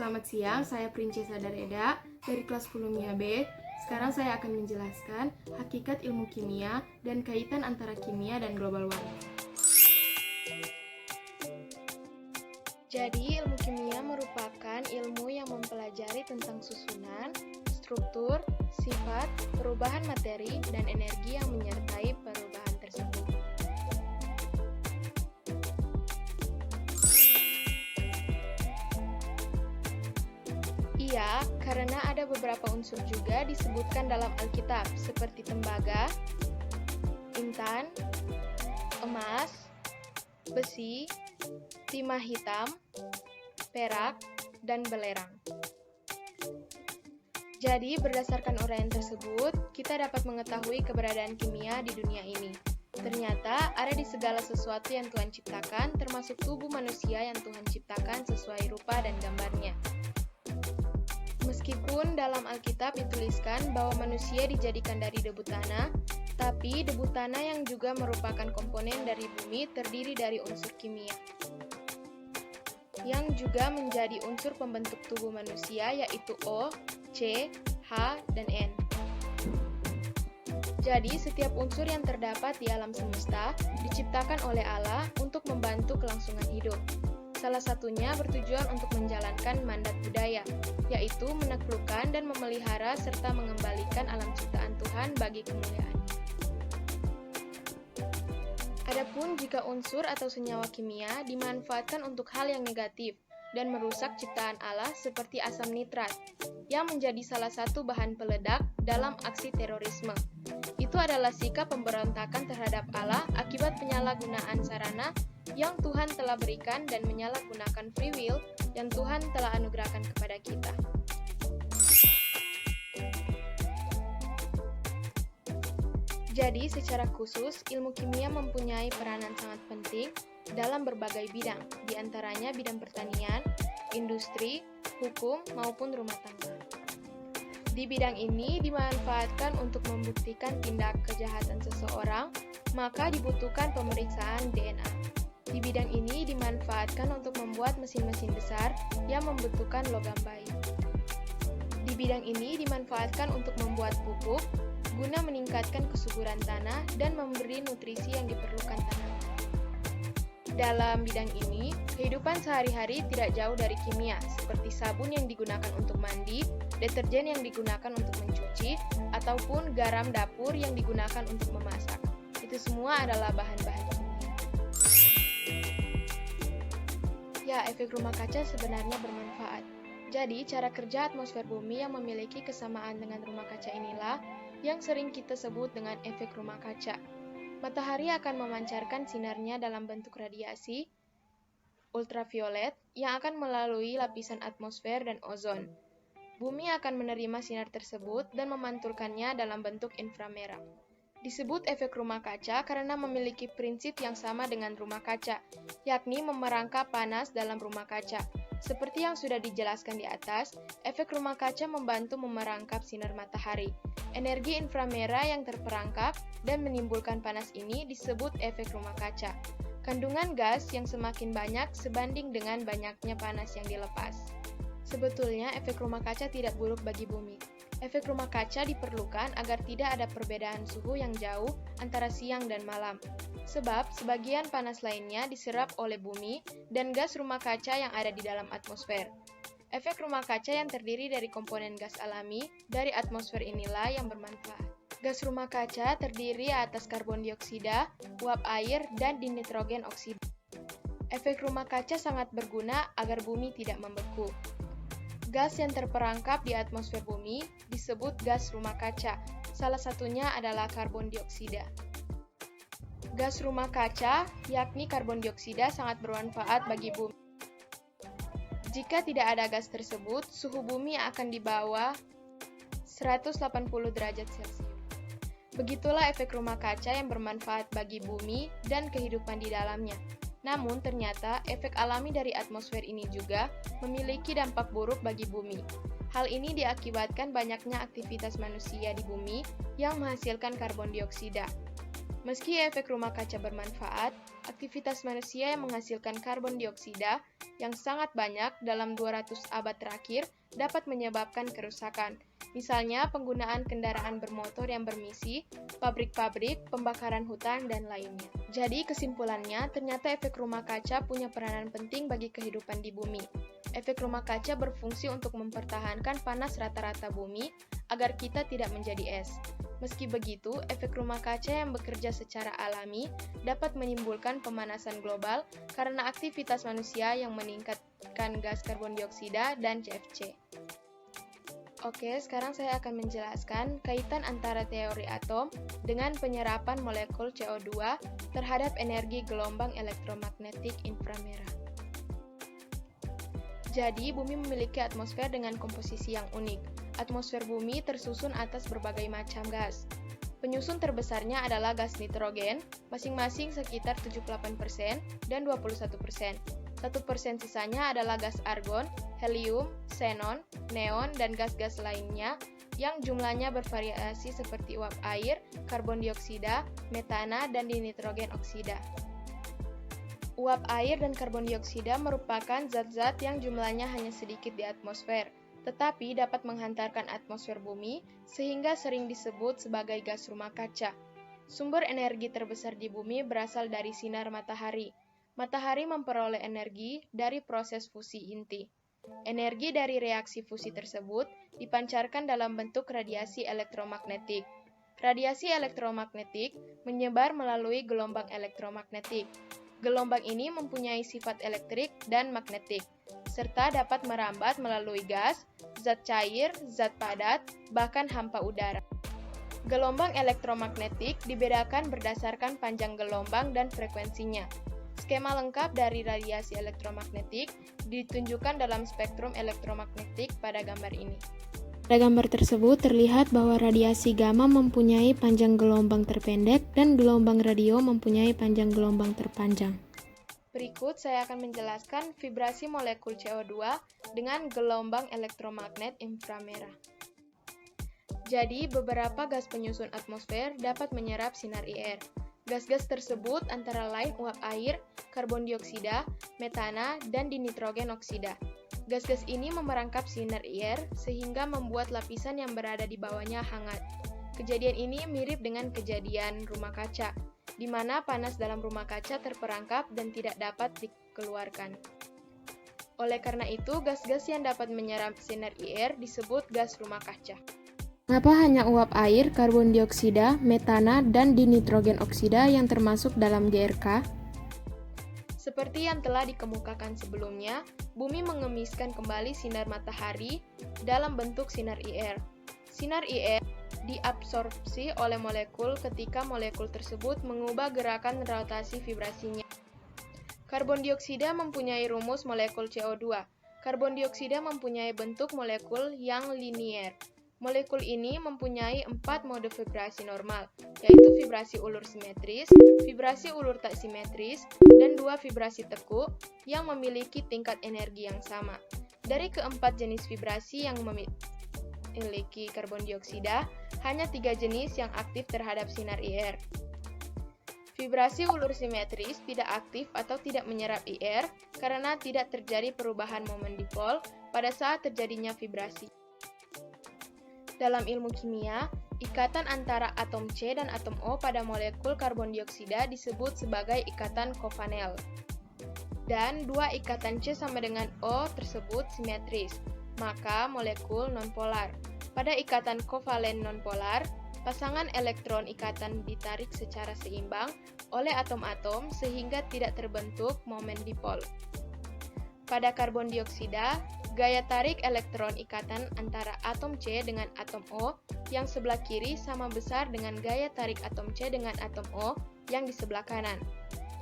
Selamat siang, saya Princesa Dareda dari kelas 10 MIA B. Sekarang saya akan menjelaskan hakikat ilmu kimia dan kaitan antara kimia dan global warming. Jadi, ilmu kimia merupakan ilmu yang mempelajari tentang susunan, struktur, sifat, perubahan materi, dan energi yang menyertai perubahan tersebut. Iya, karena ada beberapa unsur juga disebutkan dalam Alkitab, seperti tembaga, intan, emas, besi, timah hitam, perak, dan belerang. Jadi, berdasarkan uraian tersebut, kita dapat mengetahui keberadaan kimia di dunia ini. Ternyata ada di segala sesuatu yang Tuhan ciptakan, termasuk tubuh manusia yang Tuhan ciptakan sesuai rupa dan gambarnya. Meskipun dalam Alkitab dituliskan bahwa manusia dijadikan dari debu tanah, tapi debu tanah yang juga merupakan komponen dari bumi terdiri dari unsur kimia, yang juga menjadi unsur pembentuk tubuh manusia, yaitu O, C, H, dan N. Jadi, setiap unsur yang terdapat di alam semesta diciptakan oleh Allah untuk membantu kelangsungan hidup. Salah satunya bertujuan untuk menjalankan mandat budaya, yaitu menaklukkan dan memelihara serta mengembalikan alam ciptaan Tuhan bagi kemuliaan. Adapun jika unsur atau senyawa kimia dimanfaatkan untuk hal yang negatif dan merusak ciptaan Allah seperti asam nitrat, yang menjadi salah satu bahan peledak dalam aksi terorisme. Itu adalah sikap pemberontakan terhadap Allah akibat penyalahgunaan sarana yang Tuhan telah berikan dan menyalahgunakan free will yang Tuhan telah anugerahkan kepada kita. Jadi, secara khusus, ilmu kimia mempunyai peranan sangat penting dalam berbagai bidang, di antaranya bidang pertanian, industri, hukum, maupun rumah tangga. Di bidang ini dimanfaatkan untuk membuktikan tindak kejahatan seseorang, maka dibutuhkan pemeriksaan DNA. Di bidang ini dimanfaatkan untuk membuat mesin-mesin besar yang membutuhkan logam baik. Di bidang ini dimanfaatkan untuk membuat pupuk, guna meningkatkan kesuburan tanah dan memberi nutrisi yang diperlukan tanah. Dalam bidang ini, kehidupan sehari-hari tidak jauh dari kimia, seperti sabun yang digunakan untuk mandi, deterjen yang digunakan untuk mencuci, ataupun garam dapur yang digunakan untuk memasak. Itu semua adalah bahan-bahan kimia. Ya, efek rumah kaca sebenarnya bermanfaat. Jadi, cara kerja atmosfer bumi yang memiliki kesamaan dengan rumah kaca inilah yang sering kita sebut dengan efek rumah kaca. Matahari akan memancarkan sinarnya dalam bentuk radiasi ultraviolet yang akan melalui lapisan atmosfer dan ozon. Bumi akan menerima sinar tersebut dan memantulkannya dalam bentuk inframerah. Disebut efek rumah kaca karena memiliki prinsip yang sama dengan rumah kaca, yakni memerangkap panas dalam rumah kaca. Seperti yang sudah dijelaskan di atas, efek rumah kaca membantu memerangkap sinar matahari. Energi inframerah yang terperangkap dan menimbulkan panas ini disebut efek rumah kaca. Kandungan gas yang semakin banyak sebanding dengan banyaknya panas yang dilepas. Sebetulnya, efek rumah kaca tidak buruk bagi bumi. Efek rumah kaca diperlukan agar tidak ada perbedaan suhu yang jauh antara siang dan malam. Sebab, sebagian panas lainnya diserap oleh bumi dan gas rumah kaca yang ada di dalam atmosfer. Efek rumah kaca yang terdiri dari komponen gas alami dari atmosfer inilah yang bermanfaat. Gas rumah kaca terdiri atas karbon dioksida, uap air, dan dinitrogen oksida. Efek rumah kaca sangat berguna agar bumi tidak membeku. Gas yang terperangkap di atmosfer bumi disebut gas rumah kaca. Salah satunya adalah karbon dioksida. Gas rumah kaca, yakni karbon dioksida, sangat bermanfaat bagi bumi. Jika tidak ada gas tersebut, suhu bumi akan di bawah 180 derajat Celcius. Begitulah efek rumah kaca yang bermanfaat bagi bumi dan kehidupan di dalamnya. Namun, ternyata efek alami dari atmosfer ini juga memiliki dampak buruk bagi bumi. Hal ini diakibatkan banyaknya aktivitas manusia di bumi yang menghasilkan karbon dioksida. Meski efek rumah kaca bermanfaat, aktivitas manusia yang menghasilkan karbon dioksida yang sangat banyak dalam 200 abad terakhir dapat menyebabkan kerusakan. Misalnya penggunaan kendaraan bermotor yang bermisi, pabrik-pabrik, pembakaran hutan, dan lainnya. Jadi kesimpulannya, ternyata efek rumah kaca punya peranan penting bagi kehidupan di bumi. Efek rumah kaca berfungsi untuk mempertahankan panas rata-rata bumi agar kita tidak menjadi es. Meski begitu, efek rumah kaca yang bekerja secara alami dapat menimbulkan pemanasan global karena aktivitas manusia yang meningkatkan gas karbon dioksida dan CFC. Oke, sekarang saya akan menjelaskan kaitan antara teori atom dengan penyerapan molekul CO2 terhadap energi gelombang elektromagnetik inframerah. Jadi, bumi memiliki atmosfer dengan komposisi yang unik. Atmosfer bumi tersusun atas berbagai macam gas. Penyusun terbesarnya adalah gas nitrogen, masing-masing sekitar 78% dan 21%. 1% sisanya adalah gas argon, helium, xenon, neon, dan gas-gas lainnya yang jumlahnya bervariasi seperti uap air, karbon dioksida, metana, dan dinitrogen oksida. Uap air dan karbon dioksida merupakan zat-zat yang jumlahnya hanya sedikit di atmosfer, tetapi dapat menghantarkan atmosfer bumi sehingga sering disebut sebagai gas rumah kaca. Sumber energi terbesar di bumi berasal dari sinar matahari. Matahari memperoleh energi dari proses fusi inti. Energi dari reaksi fusi tersebut dipancarkan dalam bentuk radiasi elektromagnetik. Radiasi elektromagnetik menyebar melalui gelombang elektromagnetik. Gelombang ini mempunyai sifat elektrik dan magnetik, serta dapat merambat melalui gas, zat cair, zat padat, bahkan hampa udara. Gelombang elektromagnetik dibedakan berdasarkan panjang gelombang dan frekuensinya. Skema lengkap dari radiasi elektromagnetik ditunjukkan dalam spektrum elektromagnetik pada gambar ini. Pada gambar tersebut terlihat bahwa radiasi gamma mempunyai panjang gelombang terpendek dan gelombang radio mempunyai panjang gelombang terpanjang. Berikut saya akan menjelaskan vibrasi molekul CO2 dengan gelombang elektromagnet inframerah. Jadi, beberapa gas penyusun atmosfer dapat menyerap sinar IR. Gas-gas tersebut antara lain uap air, karbon dioksida, metana, dan dinitrogen oksida. Gas-gas ini memerangkap sinar IR sehingga membuat lapisan yang berada di bawahnya hangat. Kejadian ini mirip dengan kejadian rumah kaca, di mana panas dalam rumah kaca terperangkap dan tidak dapat dikeluarkan. Oleh karena itu, gas-gas yang dapat menyerap sinar IR disebut gas rumah kaca. Mengapa hanya uap air, karbon dioksida, metana, dan dinitrogen oksida yang termasuk dalam GRK? Seperti yang telah dikemukakan sebelumnya, bumi mengemiskan kembali sinar matahari dalam bentuk sinar IR. Sinar IR diabsorpsi oleh molekul ketika molekul tersebut mengubah gerakan rotasi vibrasinya. Karbon dioksida mempunyai rumus molekul CO2. Karbon dioksida mempunyai bentuk molekul yang linier. Molekul ini mempunyai 4 mode vibrasi normal, yaitu vibrasi ulur simetris, vibrasi ulur tak simetris, dan 2 vibrasi tekuk yang memiliki tingkat energi yang sama. Dari keempat jenis vibrasi yang memiliki karbon dioksida, hanya 3 jenis yang aktif terhadap sinar IR. Vibrasi ulur simetris tidak aktif atau tidak menyerap IR karena tidak terjadi perubahan momen dipol pada saat terjadinya vibrasi. Dalam ilmu kimia, ikatan antara atom C dan atom O pada molekul karbon dioksida disebut sebagai ikatan kovalent. Dan dua ikatan C sama dengan O tersebut simetris, maka molekul nonpolar. Pada ikatan kovalent nonpolar, pasangan elektron ikatan ditarik secara seimbang oleh atom-atom sehingga tidak terbentuk momen dipol. Pada karbon dioksida, gaya tarik elektron ikatan antara atom C dengan atom O yang sebelah kiri sama besar dengan gaya tarik atom C dengan atom O yang di sebelah kanan.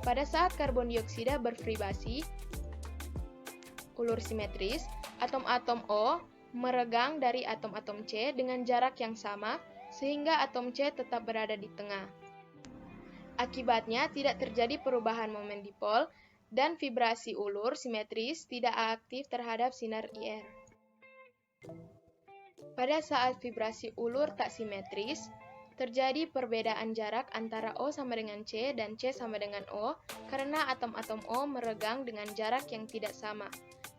Pada saat karbon dioksida bervibrasi ulur simetris, atom-atom O meregang dari atom-atom C dengan jarak yang sama sehingga atom C tetap berada di tengah. Akibatnya tidak terjadi perubahan momen dipol dan vibrasi ulur simetris tidak aktif terhadap sinar IR. Pada saat vibrasi ulur tak simetris, Terjadi perbedaan jarak antara O sama dengan C dan C sama dengan O karena atom-atom O meregang dengan jarak yang tidak sama.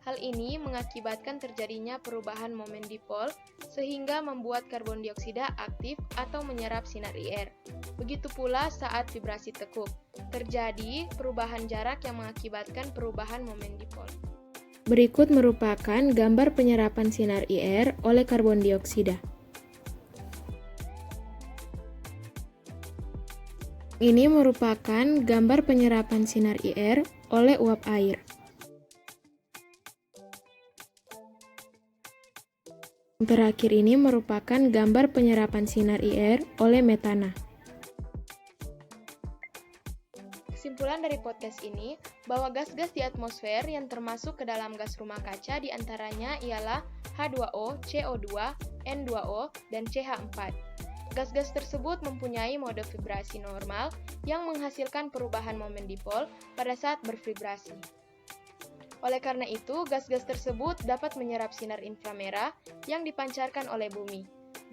Hal ini mengakibatkan terjadinya perubahan momen dipol sehingga membuat karbon dioksida aktif atau menyerap sinar IR. Begitu pula saat vibrasi tekuk, terjadi perubahan jarak yang mengakibatkan perubahan momen dipol. Berikut merupakan gambar penyerapan sinar IR oleh karbon dioksida. Ini merupakan gambar penyerapan sinar IR oleh uap air. Terakhir ini merupakan gambar penyerapan sinar IR oleh metana. Kesimpulan dari podcast ini, bahwa gas-gas di atmosfer yang termasuk ke dalam gas rumah kaca diantaranya ialah H2O, CO2, N2O, dan CH4. Gas-gas tersebut mempunyai mode vibrasi normal yang menghasilkan perubahan momen dipol pada saat bervibrasi. Oleh karena itu, gas-gas tersebut dapat menyerap sinar inframerah yang dipancarkan oleh bumi.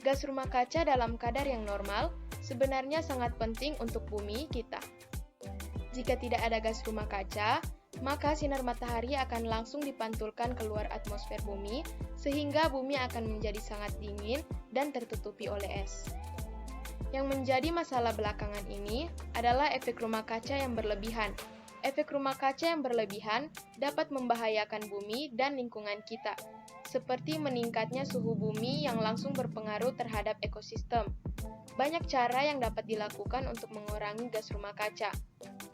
Gas rumah kaca dalam kadar yang normal sebenarnya sangat penting untuk bumi kita. Jika tidak ada gas rumah kaca, maka sinar matahari akan langsung dipantulkan keluar atmosfer bumi, sehingga bumi akan menjadi sangat dingin dan tertutupi oleh es. Yang menjadi masalah belakangan ini adalah efek rumah kaca yang berlebihan. Efek rumah kaca yang berlebihan dapat membahayakan bumi dan lingkungan kita, seperti meningkatnya suhu bumi yang langsung berpengaruh terhadap ekosistem. Banyak cara yang dapat dilakukan untuk mengurangi gas rumah kaca.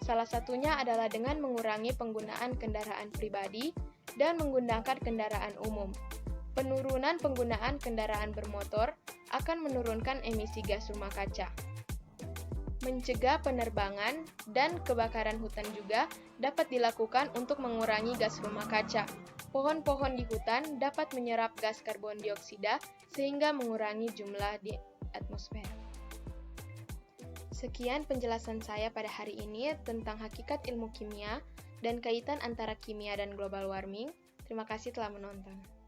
Salah satunya adalah dengan mengurangi penggunaan kendaraan pribadi dan menggunakan kendaraan umum. Penurunan penggunaan kendaraan bermotor akan menurunkan emisi gas rumah kaca. Mencegah penerbangan dan kebakaran hutan juga dapat dilakukan untuk mengurangi gas rumah kaca. Pohon-pohon di hutan dapat menyerap gas karbon dioksida sehingga mengurangi jumlah di atmosfer. Sekian penjelasan saya pada hari ini tentang hakikat ilmu kimia dan kaitan antara kimia dan global warming. Terima kasih telah menonton.